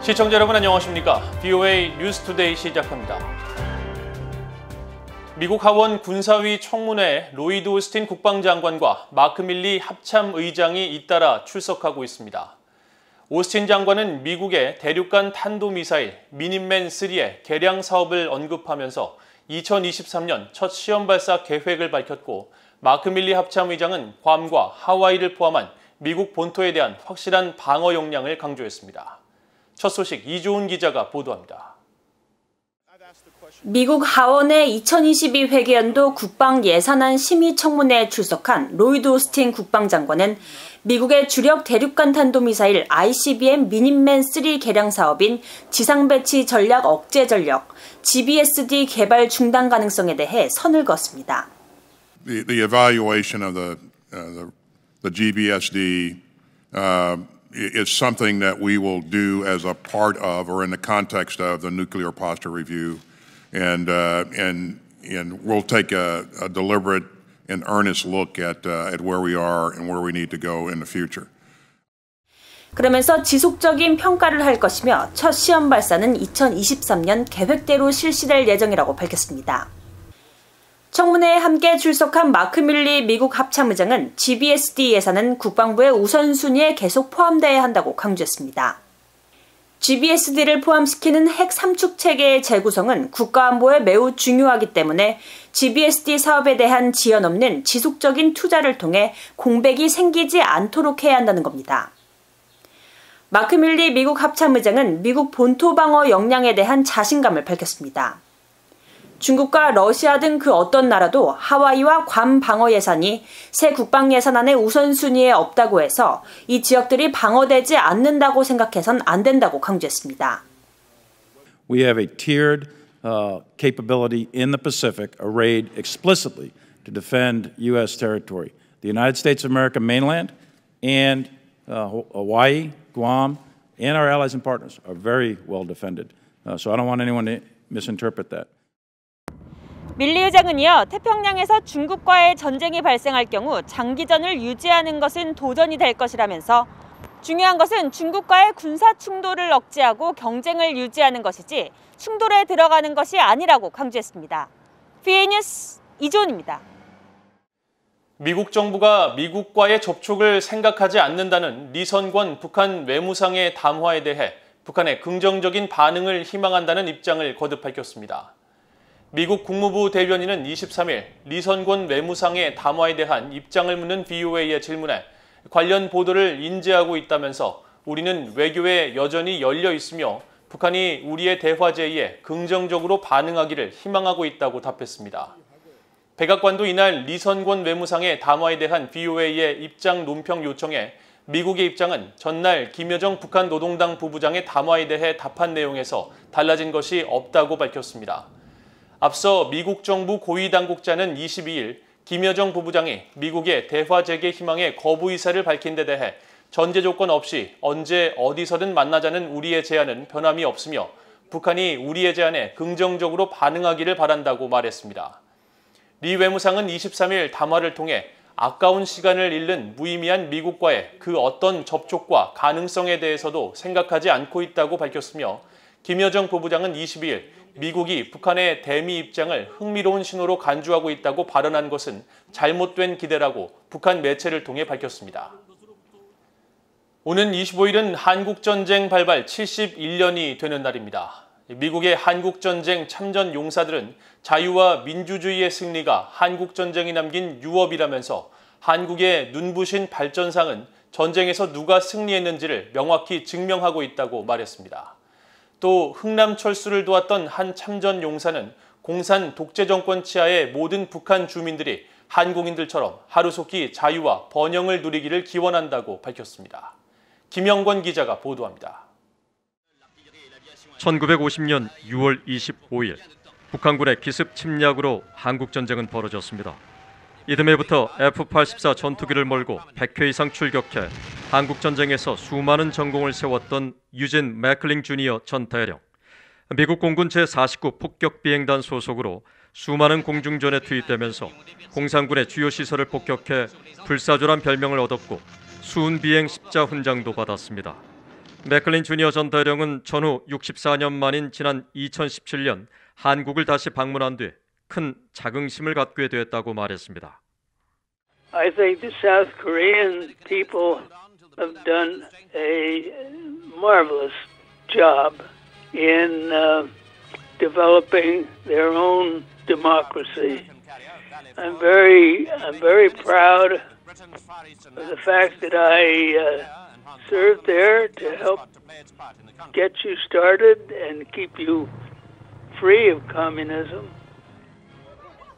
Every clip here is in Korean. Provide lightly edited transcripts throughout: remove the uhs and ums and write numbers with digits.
시청자 여러분 안녕하십니까? VOA 뉴스투데이 시작합니다. 미국 하원 군사위 청문회에 로이드 오스틴 국방장관과 마크 밀리 합참 의장이 잇따라 출석하고 있습니다. 오스틴 장관은 미국의 대륙간 탄도미사일 미닛맨3의 개량 사업을 언급하면서 2023년 첫 시험 발사 계획을 밝혔고, 마크 밀리 합참 의장은 괌과 하와이를 포함한 미국 본토에 대한 확실한 방어 역량을 강조했습니다. 첫 소식 이조은 기자가 보도합니다. 미국 하원의 2022 회계연도 국방 예산안 심의 청문회에 출석한 로이드 오스틴 국방장관은 미국의 주력 대륙간 탄도미사일 ICBM 미닛맨3 개량 사업인 지상배치 전략 억제 전력 GBSD 개발 중단 가능성에 대해 선을 그었습니다. The evaluation of the GBSD is something that we will do as a part of or in the context of the nuclear posture review, and we'll take a deliberate and earnest look at where we are and where we need to go in the future. 그러면서 지속적인 평가를 할 것이며 첫 시험 발사는 2023년 계획대로 실시될 예정이라고 밝혔습니다. 청문회에 함께 출석한 마크 밀리 미국 합참의장은 GBSD 예산은 국방부의 우선순위에 계속 포함돼야 한다고 강조했습니다. GBSD를 포함시키는 핵 삼축 체계의 재구성은 국가안보에 매우 중요하기 때문에 GBSD 사업에 대한 지연 없는 지속적인 투자를 통해 공백이 생기지 않도록 해야 한다는 겁니다. 마크 밀리 미국 합참의장은 미국 본토 방어 역량에 대한 자신감을 밝혔습니다. 중국과 러시아 등 그 어떤 나라도 하와이와 괌 방어 예산이 새 국방 예산안의 우선순위에 없다고 해서 이 지역들이 방어되지 않는다고 생각해선 안 된다고 강조했습니다. We have a tiered capability in the Pacific arrayed explicitly to defend U.S. territory. The United States of America mainland and Hawaii, Guam, and our allies and partners are very well defended. So I don't want anyone to misinterpret that. 밀리 의장은요, 태평양에서 중국과의 전쟁이 발생할 경우 장기전을 유지하는 것은 도전이 될 것이라면서 중요한 것은 중국과의 군사 충돌을 억제하고 경쟁을 유지하는 것이지 충돌에 들어가는 것이 아니라고 강조했습니다. VOA 뉴스 이조은입니다. 미국 정부가 미국과의 접촉을 생각하지 않는다는 리선권 북한 외무상의 담화에 대해 북한의 긍정적인 반응을 희망한다는 입장을 거듭 밝혔습니다. 미국 국무부 대변인은 23일 리선권 외무상의 담화에 대한 입장을 묻는 VOA의 질문에 관련 보도를 인지하고 있다면서 우리는 외교에 여전히 열려 있으며 북한이 우리의 대화 제의에 긍정적으로 반응하기를 희망하고 있다고 답했습니다. 백악관도 이날 리선권 외무상의 담화에 대한 VOA의 입장 논평 요청에 미국의 입장은 전날 김여정 북한 노동당 부부장의 담화에 대해 답한 내용에서 달라진 것이 없다고 밝혔습니다. 앞서 미국 정부 고위 당국자는 22일 김여정 부부장이 미국의 대화 재개 희망에 거부 의사를 밝힌 데 대해 전제 조건 없이 언제 어디서든 만나자는 우리의 제안은 변함이 없으며 북한이 우리의 제안에 긍정적으로 반응하기를 바란다고 말했습니다. 리 외무상은 23일 담화를 통해 아까운 시간을 잃는 무의미한 미국과의 그 어떤 접촉과 가능성에 대해서도 생각하지 않고 있다고 밝혔으며, 김여정 부부장은 22일 미국이 북한의 대미 입장을 흥미로운 신호로 간주하고 있다고 발언한 것은 잘못된 기대라고 북한 매체를 통해 밝혔습니다. 오는 25일은 한국전쟁 발발 71년이 되는 날입니다. 미국의 한국전쟁 참전 용사들은 자유와 민주주의의 승리가 한국전쟁이 남긴 유업이라면서 한국의 눈부신 발전상은 전쟁에서 누가 승리했는지를 명확히 증명하고 있다고 말했습니다. 또 흥남 철수를 도왔던 한 참전 용사는 공산 독재 정권 치하의 모든 북한 주민들이 한국인들처럼 하루속히 자유와 번영을 누리기를 기원한다고 밝혔습니다. 김영권 기자가 보도합니다. 1950년 6월 25일 북한군의 기습 침략으로 한국전쟁은 벌어졌습니다. 이듬해부터 F-84 전투기를 몰고 100회 이상 출격해 한국전쟁에서 수많은 전공을 세웠던 유진 맥클링 주니어 전 대령, 미국 공군 제49 폭격비행단 소속으로 수많은 공중전에 투입되면서 공산군의 주요 시설을 폭격해 불사조란 별명을 얻었고 수훈비행 십자 훈장도 받았습니다. 맥클린 주니어 전 대령은 전후 64년 만인 지난 2017년 한국을 다시 방문한 뒤 큰 자긍심을 갖게 되었다고 말했습니다. I think the South Korean people have done a marvelous job in developing their own democracy. I'm very proud of the fact that I served there to help get you started and keep you free of communism.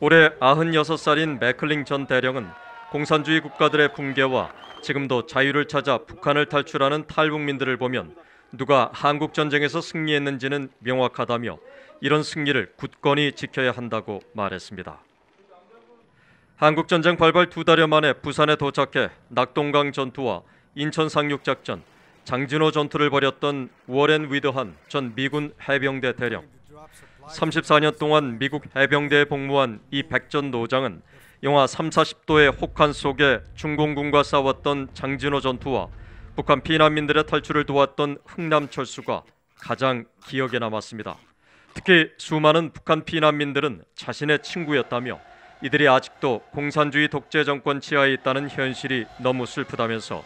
올해 96살인 맥클린 전 대령은 공산주의 국가들의 붕괴와 지금도 자유를 찾아 북한을 탈출하는 탈북민들을 보면 누가 한국 전쟁에서 승리했는지는 명확하다며 이런 승리를 굳건히 지켜야 한다고 말했습니다. 한국 전쟁 발발 2달여 만에 부산에 도착해 낙동강 전투와 인천 상륙작전, 장진호 전투를 벌였던 워렌 위드한 전 미군 해병대 대령. 34년 동안 미국 해병대에 복무한 이 백전 노장은 영하 30~40도의 혹한 속에 중공군과 싸웠던 장진호 전투와 북한 피난민들의 탈출을 도왔던 흥남철수가 가장 기억에 남았습니다. 특히 수많은 북한 피난민들은 자신의 친구였다며 이들이 아직도 공산주의 독재 정권 치하에 있다는 현실이 너무 슬프다면서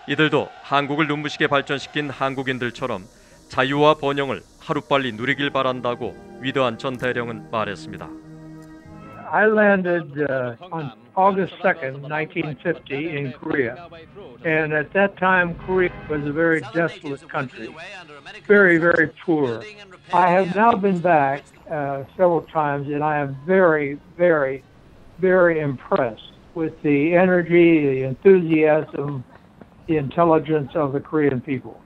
이들도 한국을 눈부시게 발전시킨 한국인들처럼 자유와 번영을 하루빨리 누리길 바란다고 위드한 전 대령은 말했습니다. I landed on August 2nd, 1950 in Korea. And at that time, Korea was a very desolate country, very, very poor. I have now been back several times, and I am very, very, very impressed with the energy, the enthusiasm, the intelligence of the Korean people.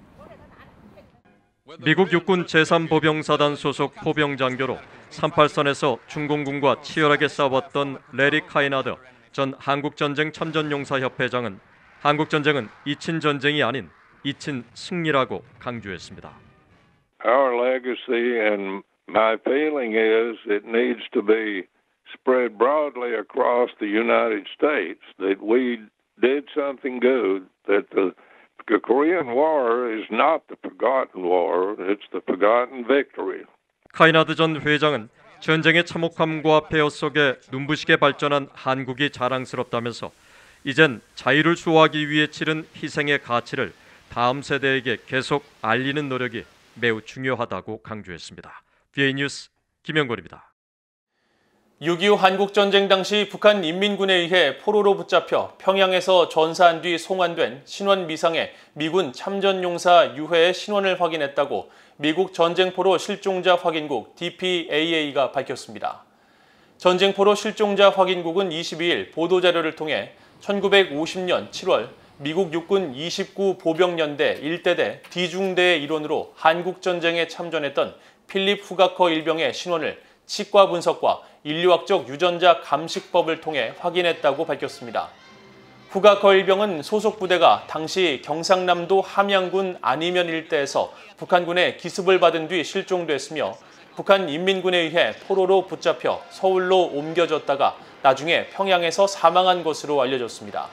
미국 육군 제3보병사단 소속 포병장교로 38선에서 중공군과 치열하게 싸웠던 레리 카이나드 전 한국전쟁 참전용사협회장은 한국전쟁은 잊힌 전쟁이 아닌 잊힌 승리라고 강조했습니다. Our legacy and my feeling is it needs to be spread broadly across the United States that we did something good, that the Korean War is not the forgotten war, it's the forgotten victory. 카이나드 전 회장은 전쟁의 참혹함과 폐허 속에 눈부시게 발전한 한국이 자랑스럽다면서 이젠 자유를 수호하기 위해 치른 희생의 가치를 다음 세대에게 계속 알리는 노력이 매우 중요하다고 강조했습니다. BA 뉴스 김영걸입니다. 6.25 한국전쟁 당시 북한 인민군에 의해 포로로 붙잡혀 평양에서 전사한 뒤 송환된 신원 미상의 미군 참전용사 유해의 신원을 확인했다고 미국 전쟁포로 실종자 확인국 DPAA가 밝혔습니다. 전쟁포로 실종자 확인국은 22일 보도자료를 통해 1950년 7월 미국 육군 29 보병연대 1대대 D중대의 일원으로 한국전쟁에 참전했던 필립 후가커 일병의 신원을 치과 분석과 인류학적 유전자 감식법을 통해 확인했다고 밝혔습니다. 후가커 일병은 소속 부대가 당시 경상남도 함양군 안이면 일대에서 북한군의 기습을 받은 뒤 실종됐으며 북한 인민군에 의해 포로로 붙잡혀 서울로 옮겨졌다가 나중에 평양에서 사망한 것으로 알려졌습니다.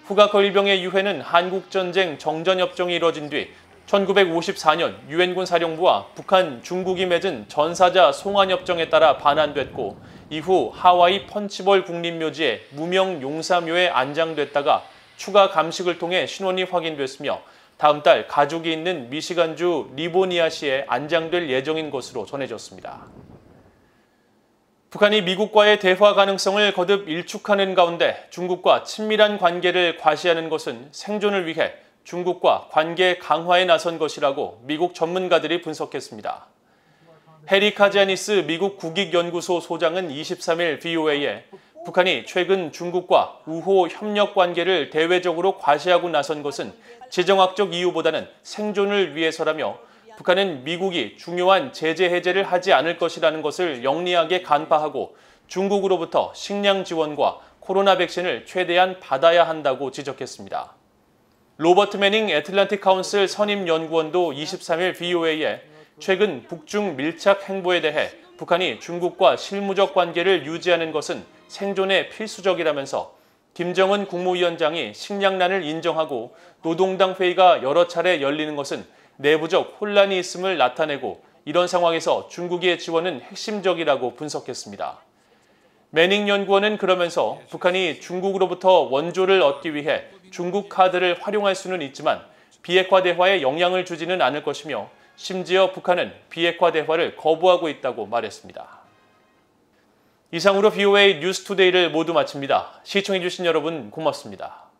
후가커 일병의 유해는 한국전쟁 정전협정이 이뤄진 뒤 1954년 유엔군 사령부와 북한, 중국이 맺은 전사자 송환협정에 따라 반환됐고 이후 하와이 펀치볼 국립묘지에 무명 용사묘에 안장됐다가 추가 감식을 통해 신원이 확인됐으며 다음 달 가족이 있는 미시간주 리보니아시에 안장될 예정인 것으로 전해졌습니다. 북한이 미국과의 대화 가능성을 거듭 일축하는 가운데 중국과 친밀한 관계를 과시하는 것은 생존을 위해 중국과 관계 강화에 나선 것이라고 미국 전문가들이 분석했습니다. 해리 카지아니스 미국 국익연구소 소장은 23일 VOA에 북한이 최근 중국과 우호 협력 관계를 대외적으로 과시하고 나선 것은 지정학적 이유보다는 생존을 위해서라며 북한은 미국이 중요한 제재 해제를 하지 않을 것이라는 것을 영리하게 간파하고 중국으로부터 식량 지원과 코로나 백신을 최대한 받아야 한다고 지적했습니다. 로버트 매닝 애틀랜틱 카운슬 선임 연구원도 23일 VOA에 최근 북중 밀착 행보에 대해 북한이 중국과 실무적 관계를 유지하는 것은 생존에 필수적이라면서 김정은 국무위원장이 식량난을 인정하고 노동당 회의가 여러 차례 열리는 것은 내부적 혼란이 있음을 나타내고 이런 상황에서 중국의 지원은 핵심적이라고 분석했습니다. 매닝 연구원은 그러면서 북한이 중국으로부터 원조를 얻기 위해 중국 카드를 활용할 수는 있지만 비핵화 대화에 영향을 주지는 않을 것이며 심지어 북한은 비핵화 대화를 거부하고 있다고 말했습니다. 이상으로 VOA 뉴스투데이를 모두 마칩니다. 시청해주신 여러분 고맙습니다.